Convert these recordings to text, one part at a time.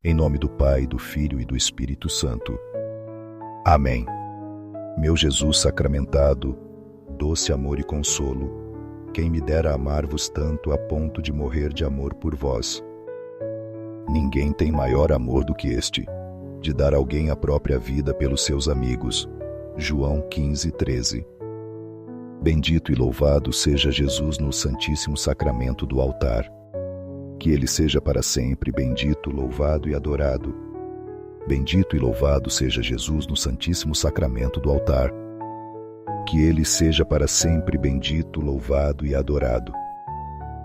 Em nome do Pai, do Filho e do Espírito Santo. Amém. Meu Jesus sacramentado, doce amor e consolo, quem me dera amar-vos tanto a ponto de morrer de amor por vós. Ninguém tem maior amor do que este, de dar alguém a própria vida pelos seus amigos. João 15:13. Bendito e louvado seja Jesus no Santíssimo Sacramento do altar. Que ele seja para sempre bendito, louvado e adorado. Bendito e louvado seja Jesus no Santíssimo Sacramento do altar. Que ele seja para sempre bendito, louvado e adorado.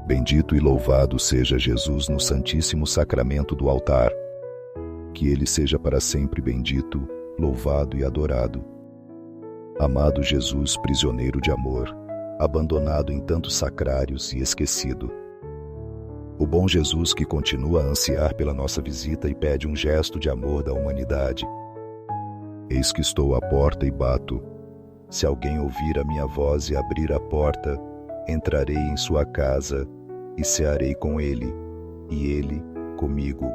Bendito e louvado seja Jesus no Santíssimo Sacramento do altar. Que ele seja para sempre bendito, louvado e adorado. Amado Jesus, prisioneiro de amor, abandonado em tantos sacrários e esquecido. O bom Jesus que continua a ansiar pela nossa visita e pede um gesto de amor da humanidade. Eis que estou à porta e bato. Se alguém ouvir a minha voz e abrir a porta, entrarei em sua casa e cearei com ele, e ele comigo.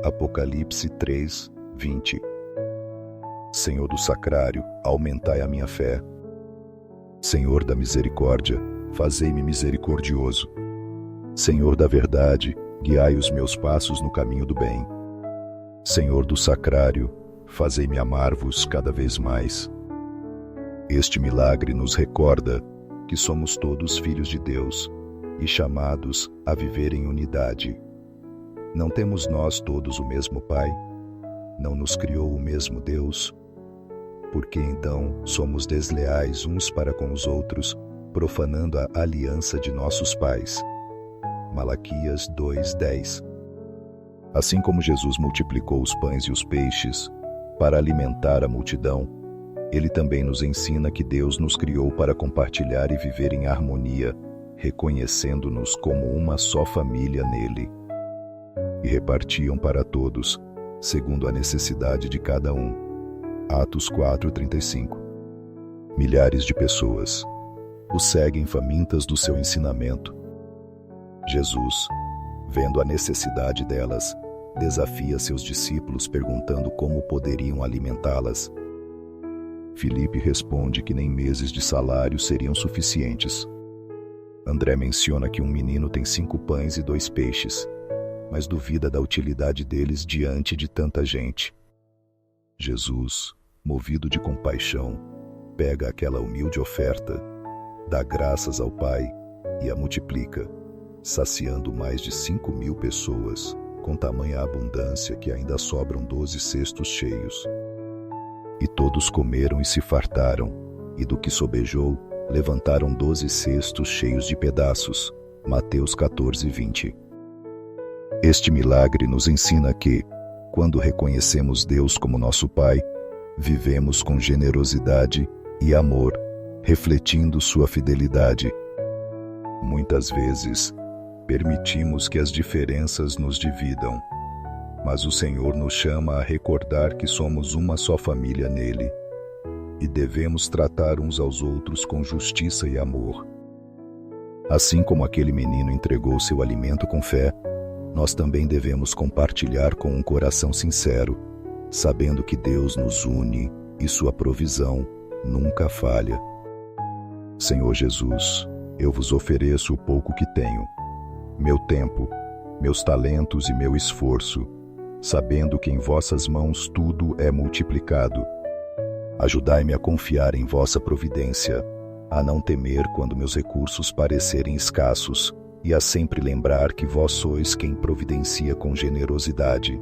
Apocalipse 3:20. Senhor do sacrário, aumentai a minha fé. Senhor da misericórdia, fazei-me misericordioso. Senhor da verdade, guiai os meus passos no caminho do bem. Senhor do sacrário, fazei-me amar-vos cada vez mais. Este milagre nos recorda que somos todos filhos de Deus e chamados a viver em unidade. Não temos nós todos o mesmo Pai? Não nos criou o mesmo Deus? Por que então somos desleais uns para com os outros, profanando a aliança de nossos pais? Malaquias 2:10. Assim como Jesus multiplicou os pães e os peixes para alimentar a multidão, ele também nos ensina que Deus nos criou para compartilhar e viver em harmonia, reconhecendo-nos como uma só família nele. E repartiam para todos, segundo a necessidade de cada um. Atos 4:35. Milhares de pessoas o seguem famintas do seu ensinamento. Jesus, vendo a necessidade delas, desafia seus discípulos perguntando como poderiam alimentá-las. Filipe responde que nem meses de salário seriam suficientes. André menciona que um menino tem 5 pães e 2 peixes, mas duvida da utilidade deles diante de tanta gente. Jesus, movido de compaixão, pega aquela humilde oferta, dá graças ao Pai e a multiplica, saciando mais de 5.000 pessoas, com tamanha abundância que ainda sobram 12 cestos cheios. E todos comeram e se fartaram, e do que sobejou, levantaram 12 cestos cheios de pedaços. Mateus 14:20. Este milagre nos ensina que, quando reconhecemos Deus como nosso Pai, vivemos com generosidade e amor, refletindo sua fidelidade. Muitas vezes, permitimos que as diferenças nos dividam, mas o Senhor nos chama a recordar que somos uma só família nele e devemos tratar uns aos outros com justiça e amor. Assim como aquele menino entregou seu alimento com fé, nós também devemos compartilhar com um coração sincero, sabendo que Deus nos une e sua provisão nunca falha. Senhor Jesus, eu vos ofereço o pouco que tenho, meu tempo, meus talentos e meu esforço, sabendo que em vossas mãos tudo é multiplicado. Ajudai-me a confiar em vossa providência, a não temer quando meus recursos parecerem escassos e a sempre lembrar que vós sois quem providencia com generosidade.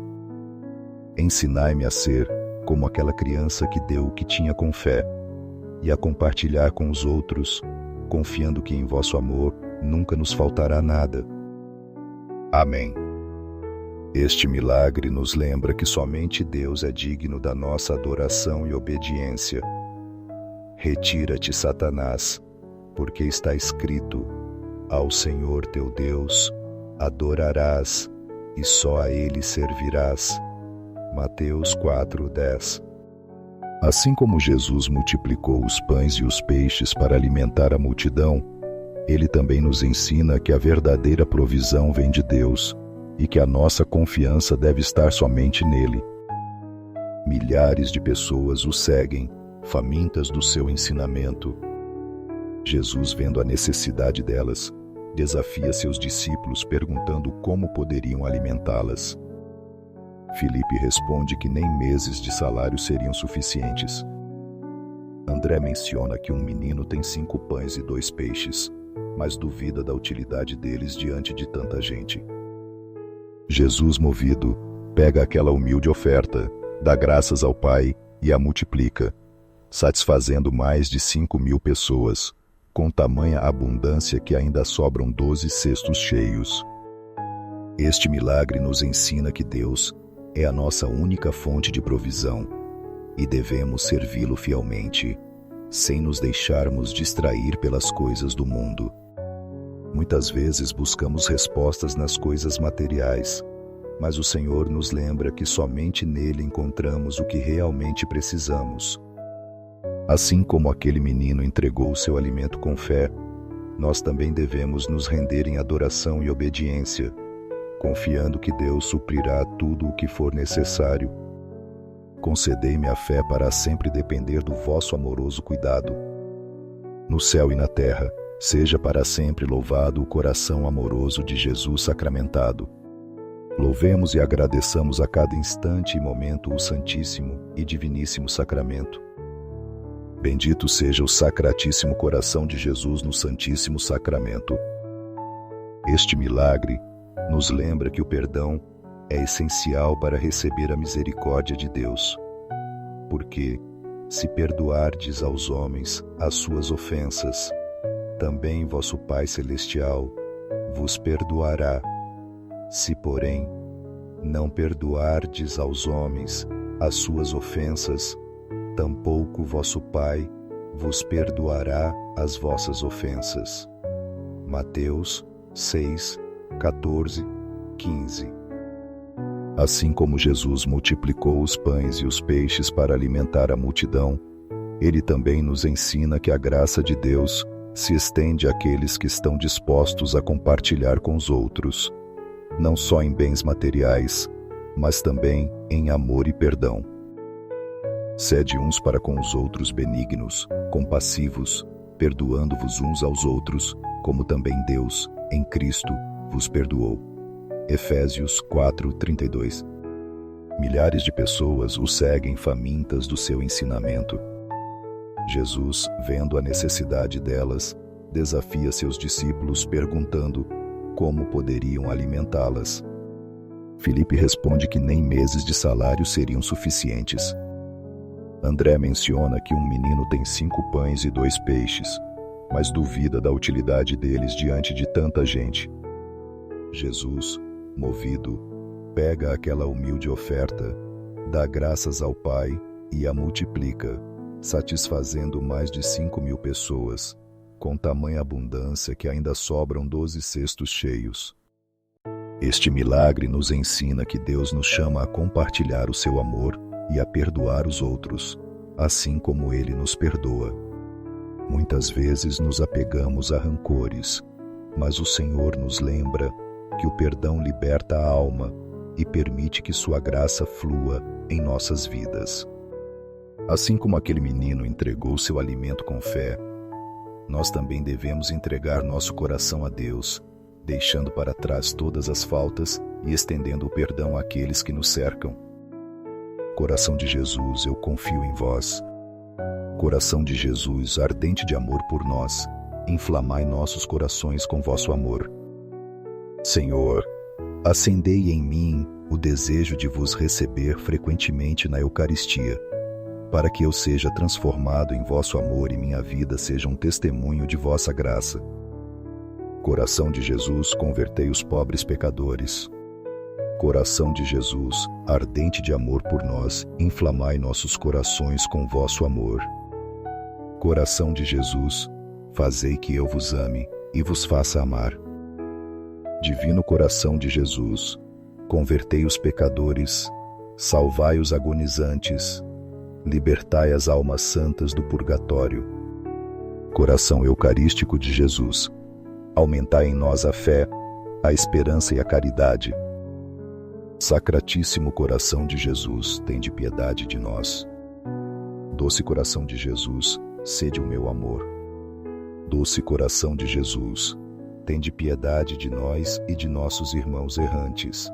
Ensinai-me a ser como aquela criança que deu o que tinha com fé e a compartilhar com os outros, confiando que em vosso amor nunca nos faltará nada. Amém. Este milagre nos lembra que somente Deus é digno da nossa adoração e obediência. Retira-te, Satanás, porque está escrito: ao Senhor teu Deus adorarás e só a Ele servirás. Mateus 4:10. Assim como Jesus multiplicou os pães e os peixes para alimentar a multidão, Ele também nos ensina que a verdadeira provisão vem de Deus e que a nossa confiança deve estar somente nele. Milhares de pessoas o seguem, famintas do seu ensinamento. Jesus, vendo a necessidade delas, desafia seus discípulos perguntando como poderiam alimentá-las. Filipe responde que nem meses de salário seriam suficientes. André menciona que um menino tem 5 pães e 2 peixes, mas duvida da utilidade deles diante de tanta gente. Jesus, movido, pega aquela humilde oferta, dá graças ao Pai e a multiplica, satisfazendo mais de 5.000 pessoas, com tamanha abundância que ainda sobram 12 cestos cheios. Este milagre nos ensina que Deus é a nossa única fonte de provisão e devemos servi-lo fielmente, sem nos deixarmos distrair pelas coisas do mundo. Muitas vezes buscamos respostas nas coisas materiais, mas o Senhor nos lembra que somente nele encontramos o que realmente precisamos. Assim como aquele menino entregou o seu alimento com fé, nós também devemos nos render em adoração e obediência, confiando que Deus suprirá tudo o que for necessário. Concedei-me a fé para sempre depender do vosso amoroso cuidado. No céu e na terra, seja para sempre louvado o coração amoroso de Jesus sacramentado. Louvemos e agradeçamos a cada instante e momento o Santíssimo e Diviníssimo Sacramento. Bendito seja o Sacratíssimo Coração de Jesus no Santíssimo Sacramento. Este milagre nos lembra que o perdão é essencial para receber a misericórdia de Deus. Porque, se perdoardes aos homens as suas ofensas, também vosso Pai Celestial vos perdoará. Se, porém, não perdoardes aos homens as suas ofensas, tampouco vosso Pai vos perdoará as vossas ofensas. Mateus 6, 14, 15. Assim como Jesus multiplicou os pães e os peixes para alimentar a multidão, ele também nos ensina que a graça de Deus se estende àqueles que estão dispostos a compartilhar com os outros, não só em bens materiais, mas também em amor e perdão. Sede uns para com os outros benignos, compassivos, perdoando-vos uns aos outros, como também Deus, em Cristo, vos perdoou. Efésios 4:32. Milhares de pessoas o seguem famintas do seu ensinamento. Jesus, vendo a necessidade delas, desafia seus discípulos perguntando como poderiam alimentá-las. Filipe responde que nem meses de salário seriam suficientes. André menciona que um menino tem 5 pães e 2 peixes, mas duvida da utilidade deles diante de tanta gente. Jesus, movido, pega aquela humilde oferta, dá graças ao Pai e a multiplica, satisfazendo mais de 5.000 pessoas, com tamanha abundância que ainda sobram 12 cestos cheios. Este milagre nos ensina que Deus nos chama a compartilhar o seu amor e a perdoar os outros, assim como Ele nos perdoa. Muitas vezes nos apegamos a rancores, mas o Senhor nos lembra que o perdão liberta a alma e permite que sua graça flua em nossas vidas. Assim como aquele menino entregou seu alimento com fé, nós também devemos entregar nosso coração a Deus, deixando para trás todas as faltas e estendendo o perdão àqueles que nos cercam. Coração de Jesus, eu confio em vós. Coração de Jesus, ardente de amor por nós, inflamai nossos corações com vosso amor. Senhor, acendei em mim o desejo de vos receber frequentemente na Eucaristia, para que eu seja transformado em vosso amor e minha vida seja um testemunho de vossa graça. Coração de Jesus, convertei os pobres pecadores. Coração de Jesus, ardente de amor por nós, inflamai nossos corações com vosso amor. Coração de Jesus, fazei que eu vos ame e vos faça amar. Divino coração de Jesus, convertei os pecadores, salvai os agonizantes, libertai as almas santas do purgatório. Coração eucarístico de Jesus, aumentai em nós a fé, a esperança e a caridade. Sacratíssimo coração de Jesus, tende piedade de nós. Doce coração de Jesus, sede o meu amor. Doce coração de Jesus, tende piedade de nós e de nossos irmãos errantes.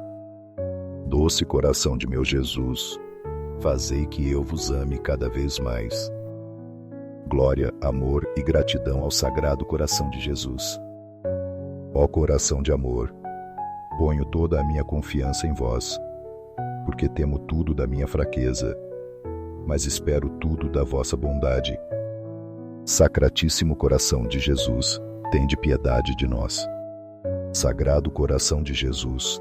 Doce coração de meu Jesus, fazei que eu vos ame cada vez mais. Glória, amor e gratidão ao Sagrado Coração de Jesus. Ó coração de amor, ponho toda a minha confiança em vós, porque temo tudo da minha fraqueza, mas espero tudo da vossa bondade. Sacratíssimo Coração de Jesus, tende piedade de nós. Sagrado Coração de Jesus,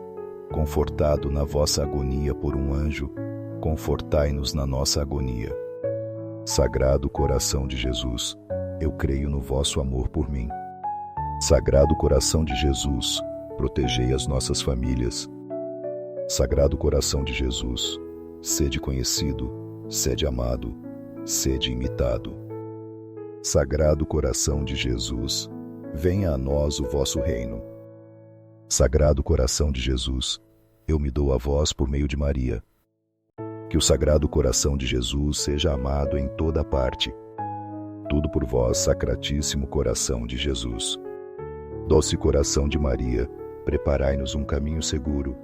confortado na vossa agonia por um anjo, confortai-nos na nossa agonia. Sagrado Coração de Jesus, eu creio no vosso amor por mim. Sagrado Coração de Jesus, protegei as nossas famílias. Sagrado Coração de Jesus, sede conhecido, sede amado, sede imitado. Sagrado Coração de Jesus, venha a nós o vosso reino. Sagrado Coração de Jesus, eu me dou a vós por meio de Maria. Que o Sagrado Coração de Jesus seja amado em toda parte. Tudo por vós, Sacratíssimo Coração de Jesus. Doce Coração de Maria, preparai-nos um caminho seguro.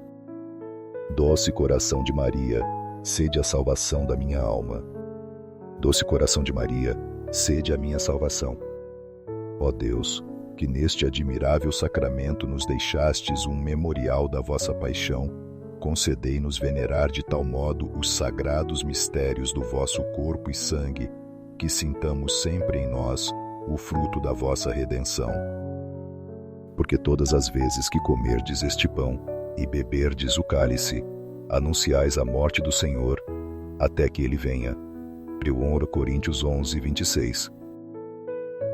Doce Coração de Maria, sede a salvação da minha alma. Doce Coração de Maria, sede a minha salvação. Ó Deus, que neste admirável sacramento nos deixastes um memorial da vossa paixão, concedei-nos venerar de tal modo os sagrados mistérios do vosso corpo e sangue, que sintamos sempre em nós o fruto da vossa redenção. Porque todas as vezes que comerdes este pão e beberdes o cálice, anunciais a morte do Senhor, até que ele venha. 1 Coríntios 11, 26.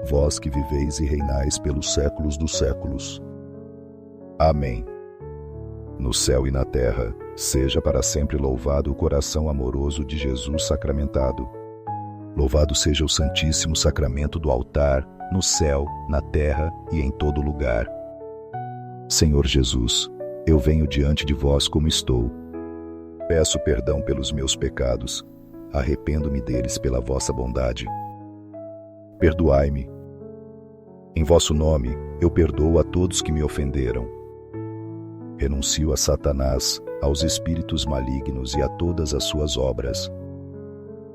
Vós que viveis e reinais pelos séculos dos séculos. Amém. No céu e na terra, seja para sempre louvado o coração amoroso de Jesus sacramentado. Louvado seja o Santíssimo Sacramento do altar, no céu, na terra e em todo lugar. Senhor Jesus, eu venho diante de vós como estou. Peço perdão pelos meus pecados, arrependo-me deles pela vossa bondade. Perdoai-me. Em vosso nome, eu perdoo a todos que me ofenderam. Renuncio a Satanás, aos espíritos malignos e a todas as suas obras.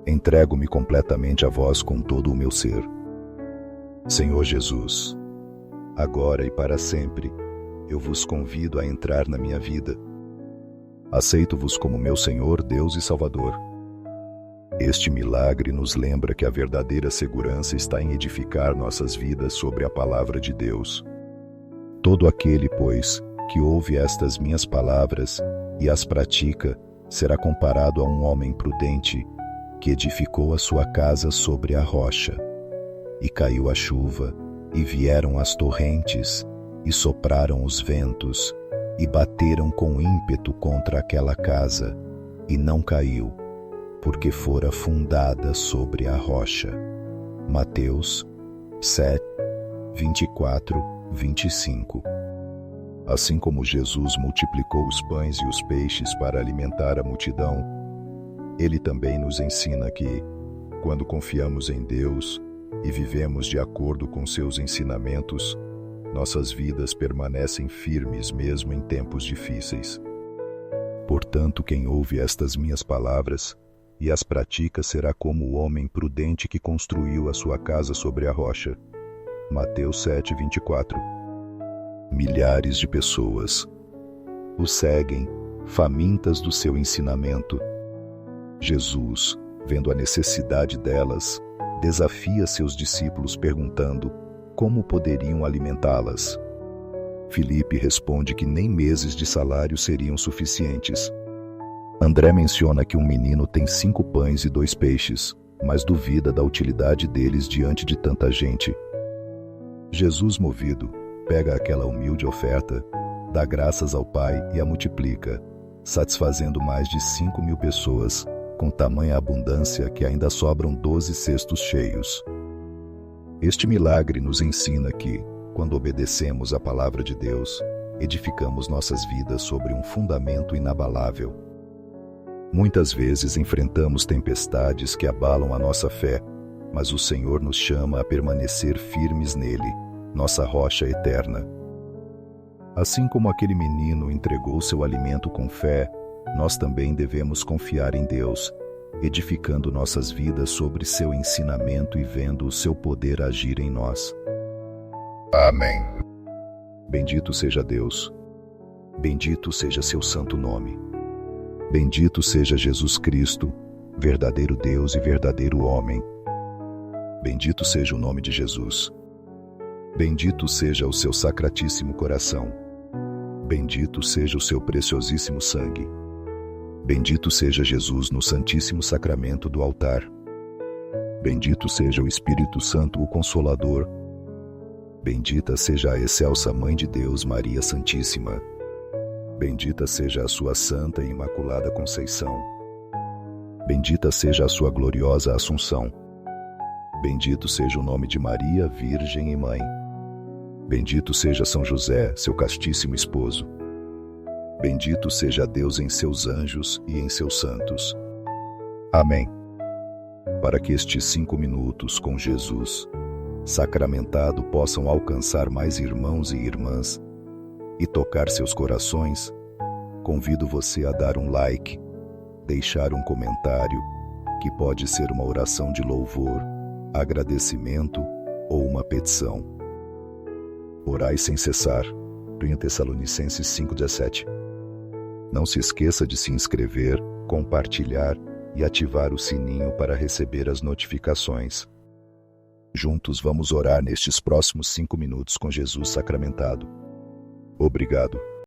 Entrego-me completamente a vós com todo o meu ser. Senhor Jesus, agora e para sempre, eu vos convido a entrar na minha vida. Aceito-vos como meu Senhor, Deus e Salvador. Este milagre nos lembra que a verdadeira segurança está em edificar nossas vidas sobre a palavra de Deus. Todo aquele, pois, que ouve estas minhas palavras e as pratica, será comparado a um homem prudente que edificou a sua casa sobre a rocha. E caiu a chuva, e vieram as torrentes, e sopraram os ventos, e bateram com ímpeto contra aquela casa, e não caiu, porque fora fundada sobre a rocha. Mateus 7, 24, 25. Assim como Jesus multiplicou os pães e os peixes para alimentar a multidão, ele também nos ensina que, quando confiamos em Deus e vivemos de acordo com seus ensinamentos, nossas vidas permanecem firmes mesmo em tempos difíceis. Portanto, quem ouve estas minhas palavras e as pratica será como o homem prudente que construiu a sua casa sobre a rocha. Mateus 7, 24. Milhares de pessoas o seguem, famintas do seu ensinamento. Jesus, vendo a necessidade delas, desafia seus discípulos perguntando como poderiam alimentá-las. Filipe responde que nem meses de salário seriam suficientes. André menciona que um menino tem 5 pães e 2 peixes, mas duvida da utilidade deles diante de tanta gente. Jesus, movido, pega aquela humilde oferta, dá graças ao Pai e a multiplica, satisfazendo mais de 5.000 pessoas, com tamanha abundância que ainda sobram 12 cestos cheios. Este milagre nos ensina que, quando obedecemos à palavra de Deus, edificamos nossas vidas sobre um fundamento inabalável. Muitas vezes enfrentamos tempestades que abalam a nossa fé, mas o Senhor nos chama a permanecer firmes nele, nossa rocha eterna. Assim como aquele menino entregou seu alimento com fé, nós também devemos confiar em Deus, edificando nossas vidas sobre seu ensinamento e vendo o seu poder agir em nós. Amém. Bendito seja Deus. Bendito seja seu santo nome. Bendito seja Jesus Cristo, verdadeiro Deus e verdadeiro homem. Bendito seja o nome de Jesus. Bendito seja o seu sacratíssimo coração. Bendito seja o seu preciosíssimo sangue. Bendito seja Jesus no Santíssimo Sacramento do altar. Bendito seja o Espírito Santo, o Consolador. Bendita seja a excelsa Mãe de Deus, Maria Santíssima. Bendita seja a sua Santa e Imaculada Conceição. Bendita seja a sua gloriosa Assunção. Bendito seja o nome de Maria, Virgem e Mãe. Bendito seja São José, seu castíssimo esposo. Bendito seja Deus em seus anjos e em seus santos. Amém. Para que estes 5 minutos com Jesus sacramentado possam alcançar mais irmãos e irmãs e tocar seus corações, convido você a dar um like, deixar um comentário, que pode ser uma oração de louvor, agradecimento ou uma petição. Orai sem cessar. 1 Tessalonicenses 5,17. Não se esqueça de se inscrever, compartilhar e ativar o sininho para receber as notificações. Juntos vamos orar nestes próximos 5 minutos com Jesus sacramentado. Obrigado.